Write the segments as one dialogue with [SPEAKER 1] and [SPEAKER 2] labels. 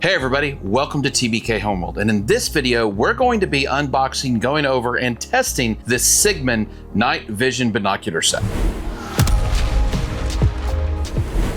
[SPEAKER 1] Hey everybody, welcome to TBKHomeworld, and in this video we're going to be unboxing, going over, and testing this Sigma night vision binocular set.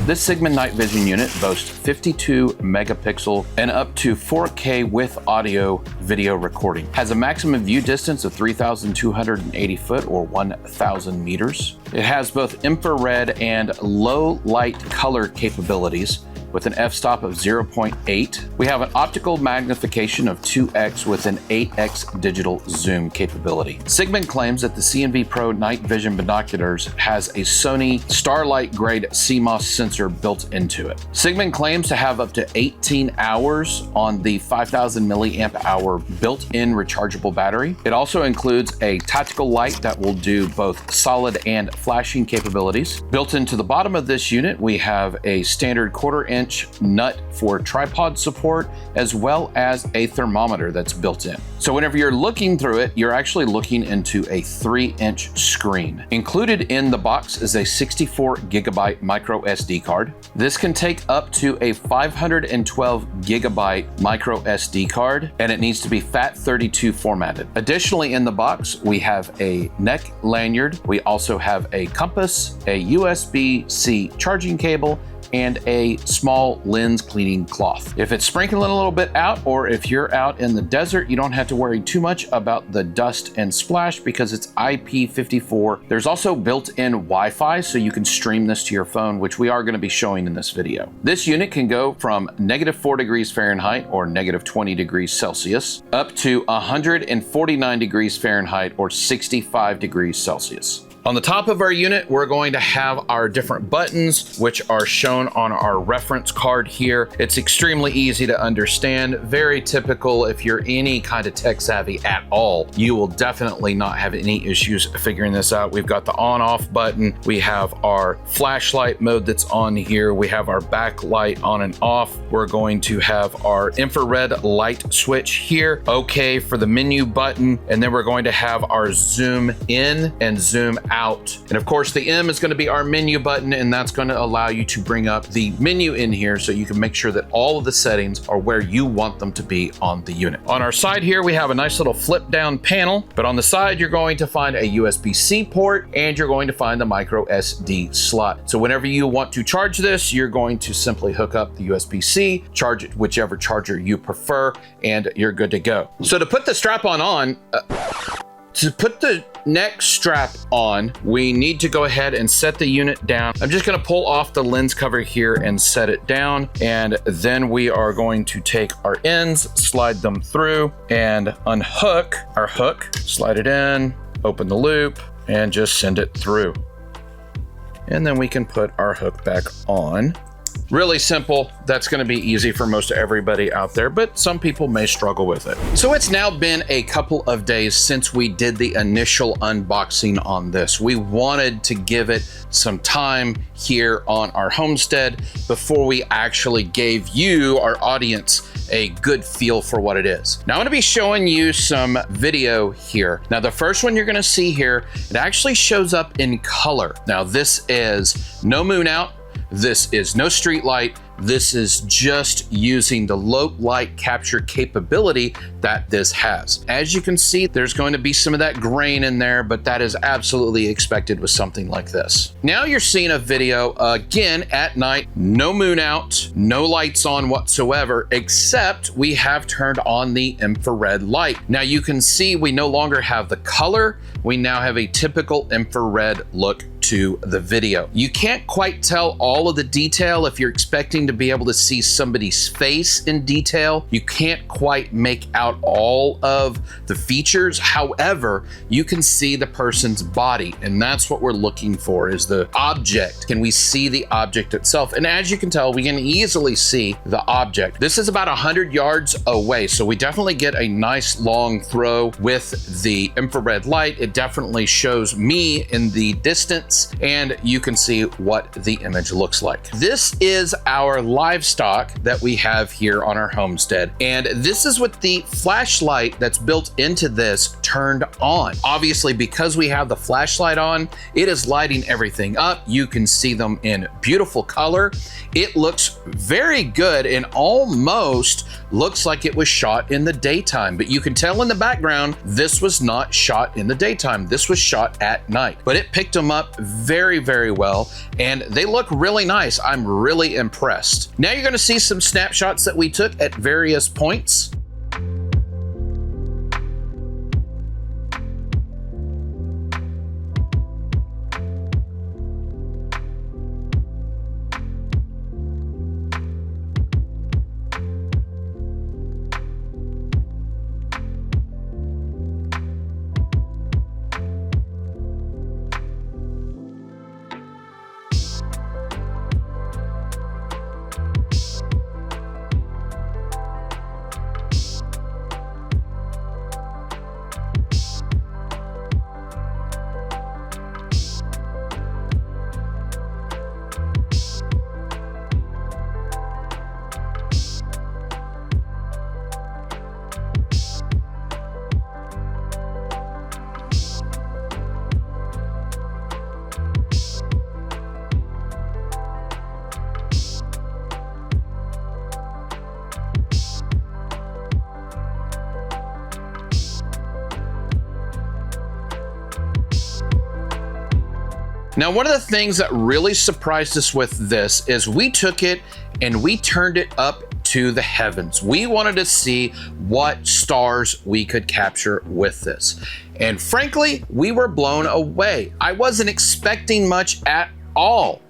[SPEAKER 1] This Sigma night vision unit boasts 52 megapixel and up to 4K with audio video recording. Has a maximum view distance of 3,280 foot or 1,000 meters. It has both infrared and low light color capabilities with an f-stop of 0.8. We have an optical magnification of 2x with an 8x digital zoom capability. Sigma claims that the CNV Pro night vision binoculars has a Sony Starlight grade CMOS sensor built into it. Sigma claims to have up to 18 hours on the 5,000 milliamp hour built-in rechargeable battery. It also includes a tactical light that will do both solid and flashing capabilities. Built into the bottom of this unit, we have a standard 1/4 inch nut for tripod support, as well as a thermometer that's built in. So whenever you're looking through it, you're actually looking into a 3-inch screen. Included in the box is a 64 gigabyte micro SD card. This can take up to a 512 gigabyte micro SD card, and it needs to be FAT32 formatted. Additionally, in the box, we have a neck lanyard. We also have a compass, a USB-C charging cable, and a small lens cleaning cloth. If it's sprinkling a little bit out, or if you're out in the desert, you don't have to worry too much about the dust and splash because it's IP54. There's also built-in Wi-Fi, so you can stream this to your phone, which we are going to be showing in this video. This unit can go from -4 degrees Fahrenheit or -20 degrees Celsius up to 149 degrees Fahrenheit or 65 degrees Celsius. On the top of our unit, we're going to have our different buttons, which are shown on our reference card here. It's extremely easy to understand, very typical. If you're any kind of tech savvy at all, you will definitely not have any issues figuring this out. We've got the on-off button. We have our flashlight mode that's on here. We have our backlight on and off. We're going to have our infrared light switch here. Okay for the menu button. And then we're going to have our zoom in and zoom out. And of course, the M is going to be our menu button, and that's going to allow you to bring up the menu in here so you can make sure that all of the settings are where you want them to be on the unit. On our side here, we have a nice little flip down panel, but on the side, you're going to find a USB-C port, and you're going to find the micro SD slot. So whenever you want to charge this, you're going to simply hook up the USB-C, charge it whichever charger you prefer, and you're good to go. So to put the strap on, to put the neck strap on, we need to go ahead and set the unit down. I'm just going to pull off the lens cover here and set it down, and then we are going to take our ends, slide them through, and unhook our hook, slide it in, open the loop, and just send it through. And then we can put our hook back on. Really simple. That's going to be easy for most everybody out there, but some people may struggle with it. So it's now been a couple of days since we did the initial unboxing on this. We wanted to give it some time here on our homestead before we actually gave you, our audience, a good feel for what it is. Now I'm going to be showing you some video here. Now the first one you're going to see here, it actually shows up in color. Now this is no moon out. This is no street light. This is just using the low light capture capability that this has. As you can see, there's going to be some of that grain in there, but that is absolutely expected with something like this. Now you're seeing a video again at night, no moon out, no lights on whatsoever, except we have turned on the infrared light. Now you can see we no longer have the color. We now have a typical infrared look to the video. You can't quite tell all of the detail if you're expecting to be able to see somebody's face in detail. You can't quite make out all of the features. However, you can see the person's body, and that's what we're looking for, is the object. Can we see the object itself? And as you can tell, we can easily see the object. This is about 100 yards away, so we definitely get a nice long throw with the infrared light. It definitely shows me in the distance minutes, and you can see what the image looks like. This is our livestock that we have here on our homestead, and this is with the flashlight that's built into this turned on. Obviously, because we have the flashlight on, it is lighting everything up. You can see them in beautiful color. It looks very good and almost looks like it was shot in the daytime, but you can tell in the background, this was not shot in the daytime. This was shot at night, but it picked them up very, very well, and they look really nice. I'm really impressed. Now you're gonna see some snapshots that we took at various points. Now, one of the things that really surprised us with this is we took it and we turned it up to the heavens. We wanted to see what stars we could capture with this. And frankly, we were blown away. I wasn't expecting much at all.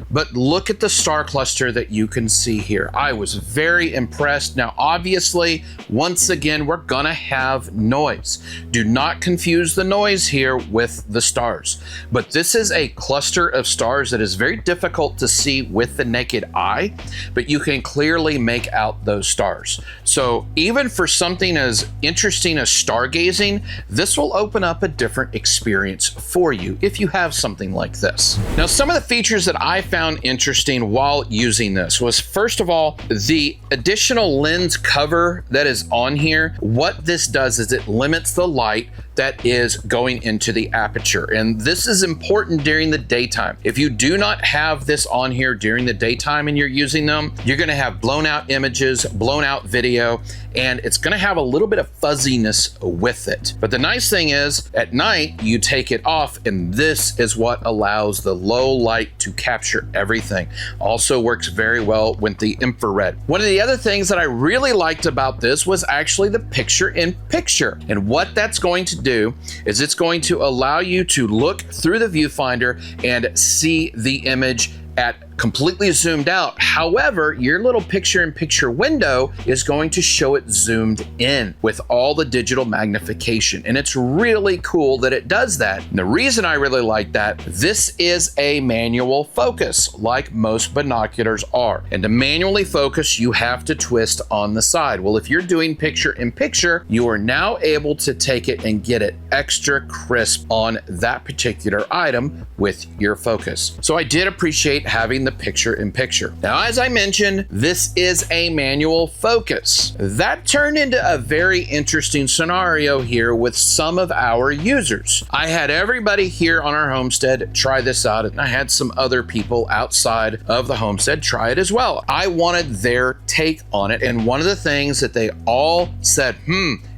[SPEAKER 1] But look at the star cluster that you can see here. I was very impressed. Now, obviously, once again, we're gonna have noise. Do not confuse the noise here with the stars. But this is a cluster of stars that is very difficult to see with the naked eye, but you can clearly make out those stars. So even for something as interesting as stargazing, this will open up a different experience for you if you have something like this. Now, some of the features that I found interesting while using this was, first of all, the additional lens cover that is on here. What this does is it limits the light that is going into the aperture. And this is important during the daytime. If you do not have this on here during the daytime and you're using them, you're gonna have blown out images, blown out video, and it's gonna have a little bit of fuzziness with it. But the nice thing is, at night, you take it off, and this is what allows the low light to capture everything. Also works very well with the infrared. One of the other things that I really liked about this was actually the picture-in-picture. And what that's going to do is it's going to allow you to look through the viewfinder and see the image at completely zoomed out. However, your little picture-in-picture window is going to show it zoomed in with all the digital magnification. And it's really cool that it does that. And the reason I really like that, this is a manual focus like most binoculars are. And to manually focus, you have to twist on the side. Well, if you're doing picture-in-picture, you are now able to take it and get it extra crisp on that particular item with your focus. So I did appreciate having the picture-in-picture. Now, as I mentioned, this is a manual focus. That turned into a very interesting scenario here with some of our users. I had everybody here on our homestead try this out, and I had some other people outside of the homestead try it as well. I wanted their take on it, and one of the things that they all said,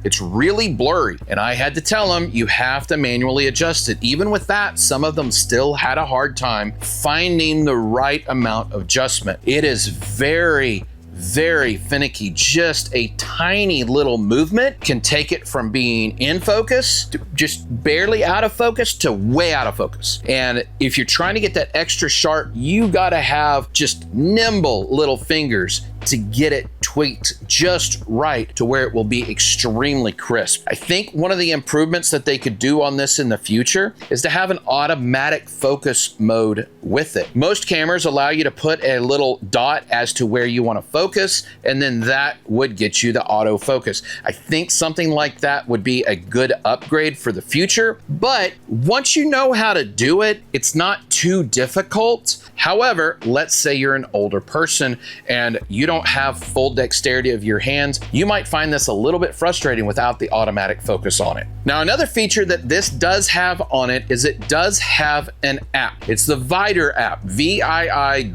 [SPEAKER 1] it's really blurry. And I had to tell them, you have to manually adjust it. Even with that, some of them still had a hard time finding the right amount of adjustment. It is very finicky. Just a tiny little movement can take it from being in focus to just barely out of focus to way out of focus. And if you're trying to get that extra sharp, you gotta have just nimble little fingers to get it tweaked just right to where it will be extremely crisp. I think one of the improvements that they could do on this in the future is to have an automatic focus mode with it. Most cameras allow you to put a little dot as to where you want to focus, and then that would get you the autofocus. I think something like that would be a good upgrade for the future, but once you know how to do it, it's not too difficult. However, let's say you're an older person and you don't have full dexterity of your hands, you might find this a little bit frustrating without the automatic focus on it. Now, another feature that this does have on it is it does have an app. It's the Vidure app, Vidure.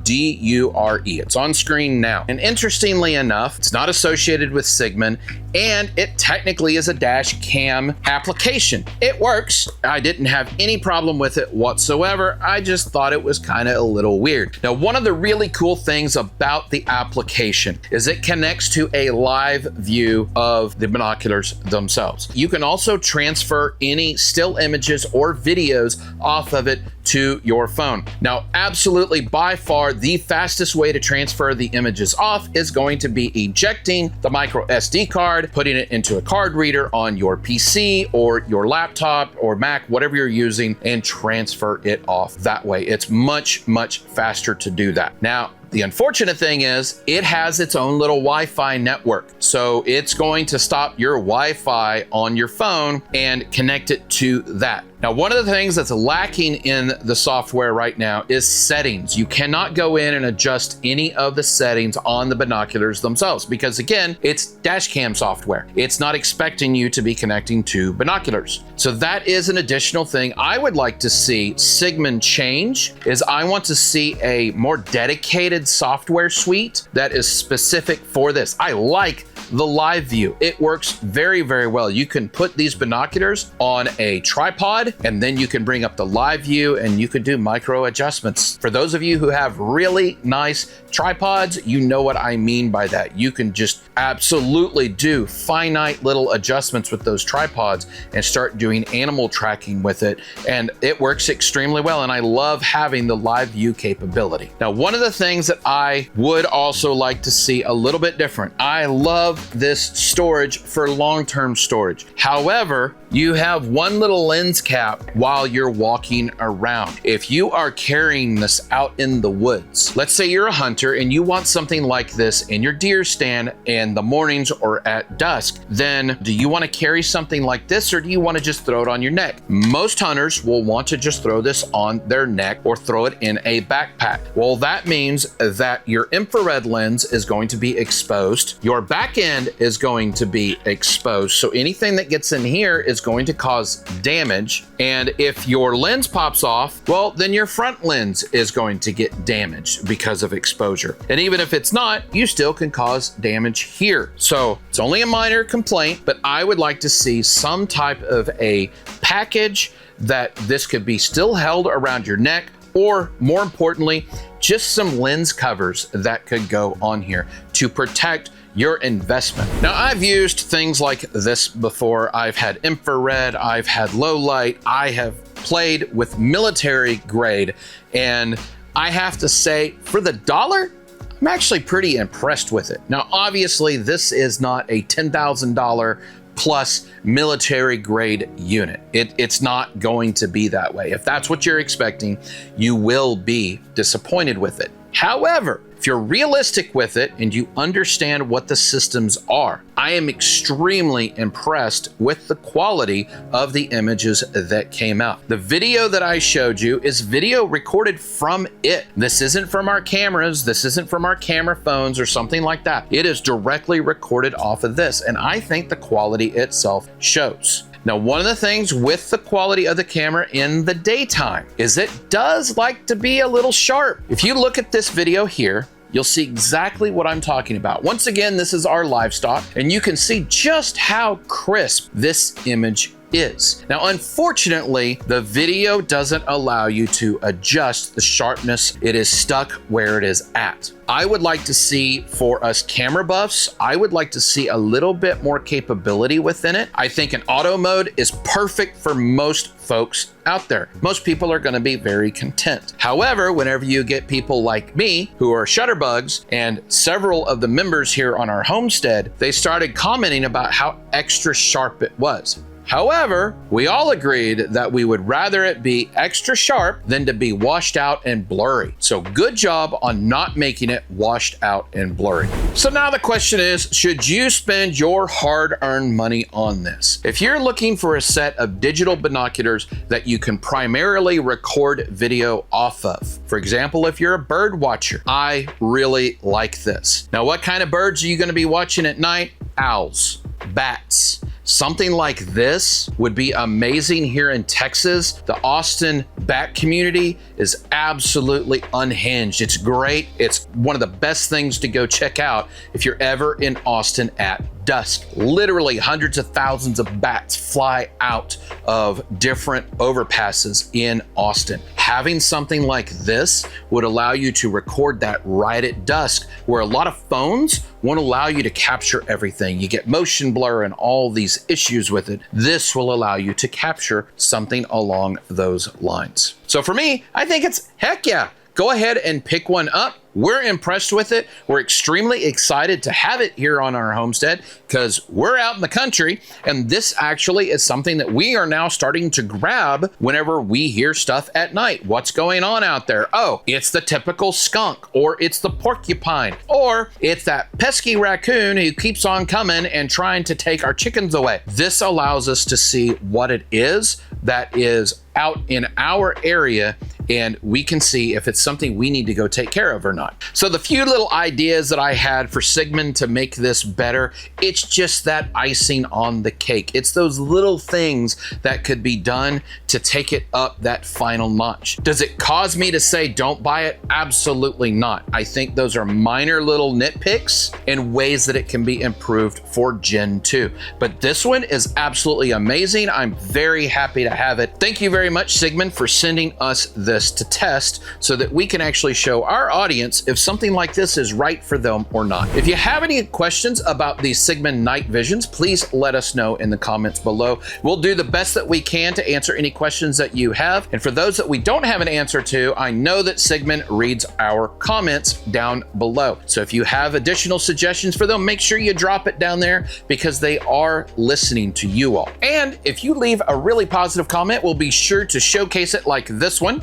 [SPEAKER 1] It's on screen now. And interestingly enough, it's not associated with Sigma, and it technically is a dash cam application. It works. I didn't have any problem with it whatsoever. I just thought it was kind of a little weird. Now, one of the really cool things about the application is it connects to a live view of the binoculars themselves. You can also transfer any still images or videos off of it to your phone. Now, absolutely by far the fastest way to transfer the images off is going to be ejecting the micro SD card, putting it into a card reader on your PC or your laptop or Mac, whatever you're using, and transfer it off that way. It's much, much faster to do that. Now, the unfortunate thing is it has its own little Wi-Fi network. So it's going to stop your Wi-Fi on your phone and connect it to that. Now, one of the things that's lacking in the software right now is settings. You cannot go in and adjust any of the settings on the binoculars themselves because, again, it's dash cam software. It's not expecting you to be connecting to binoculars. So that is an additional thing I would like to see Sigma change. Is I want to see a more dedicated software suite that is specific for this. I like the live view. It works very, very well. You can put these binoculars on a tripod and then you can bring up the live view and you can do micro adjustments. For those of you who have really nice tripods, you know what I mean by that. You can just absolutely do finite little adjustments with those tripods and start doing animal tracking with it. And it works extremely well. And I love having the live view capability. Now, one of the things that I would also like to see a little bit different, I love this storage for long-term storage. However, you have one little lens cap while you're walking around. If you are carrying this out in the woods, let's say you're a hunter and you want something like this in your deer stand in the mornings or at dusk, then do you want to carry something like this or do you want to just throw it on your neck? Most hunters will want to just throw this on their neck or throw it in a backpack. Well, that means that your infrared lens is going to be exposed. Your back end is going to be exposed. So anything that gets in here is going to cause damage. And if your lens pops off, well, then your front lens is going to get damaged because of exposure. And even if it's not, you still can cause damage here. So it's only a minor complaint, but I would like to see some type of a package that this could be still held around your neck, or more importantly, just some lens covers that could go on here to protect your investment. Now, I've used things like this before. I've had infrared, I've had low light, I have played with military grade, and I have to say, for the dollar, I'm actually pretty impressed with it. Now, obviously, this is not a $10,000 plus military grade unit. It's not going to be that way. If that's what you're expecting, you will be disappointed with it. However, if you're realistic with it and you understand what the systems are, I am extremely impressed with the quality of the images that came out. The video that I showed you is video recorded from it. This isn't from our cameras. This isn't from our camera phones or something like that. It is directly recorded off of this, and I think the quality itself shows. Now, one of the things with the quality of the camera in the daytime is it does like to be a little sharp. If you look at this video here, you'll see exactly what I'm talking about. Once again, this is our livestock, and you can see just how crisp this image is. Now, unfortunately, the video doesn't allow you to adjust the sharpness. It is stuck where it is at. I would like to see, for us camera buffs, I would like to see a little bit more capability within it. I think an auto mode is perfect for most folks out there. Most people are going to be very content. However, whenever you get people like me who are shutterbugs, and several of the members here on our homestead, they started commenting about how extra sharp it was. However, we all agreed that we would rather it be extra sharp than to be washed out and blurry. So good job on not making it washed out and blurry. So now the question is, should you spend your hard-earned money on this? If you're looking for a set of digital binoculars that you can primarily record video off of, for example, if you're a bird watcher, I really like this. Now, what kind of birds are you going to be watching at night? Owls, bats. Something like this would be amazing here in Texas. The Austin bat community is absolutely unhinged. It's great. It's one of the best things to go check out if you're ever in Austin at dusk. Literally hundreds of thousands of bats fly out of different overpasses in Austin. Having something like this would allow you to record that right at dusk, where a lot of phones won't allow you to capture everything. You get motion blur and all these issues with it. This will allow you to capture something along those lines. So for me, I think it's heck yeah. Go ahead and pick one up. We're impressed with it. We're extremely excited to have it here on our homestead because we're out in the country, and this actually is something that we are now starting to grab whenever we hear stuff at night. What's going on out there? Oh, it's the typical skunk, or it's the porcupine, or it's that pesky raccoon who keeps on coming and trying to take our chickens away. This allows us to see what it is that is out in our area, and we can see if it's something we need to go take care of or not. So the few little ideas that I had for Sigmund to make this better, it's just that icing on the cake. It's those little things that could be done to take it up that final notch. Does it cause me to say don't buy it? Absolutely not. I think those are minor little nitpicks and ways that it can be improved for Gen 2. But this one is absolutely amazing. I'm very happy to have it. Thank you very much, Sigmund, for sending us this to test so that we can actually show our audience if something like this is right for them or not. If you have any questions about these Sigmund night visions, please let us know in the comments below. We'll do the best that we can to answer any questions that you have. And for those that we don't have an answer to, I know that Sigmund reads our comments down below. So if you have additional suggestions for them, make sure you drop it down there because they are listening to you all. And if you leave a really positive comment, we'll be sure to showcase it like this one.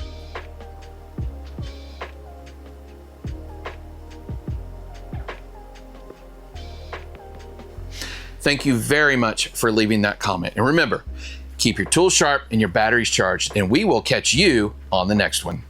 [SPEAKER 1] Thank you very much for leaving that comment. And remember, keep your tools sharp and your batteries charged, and we will catch you on the next one.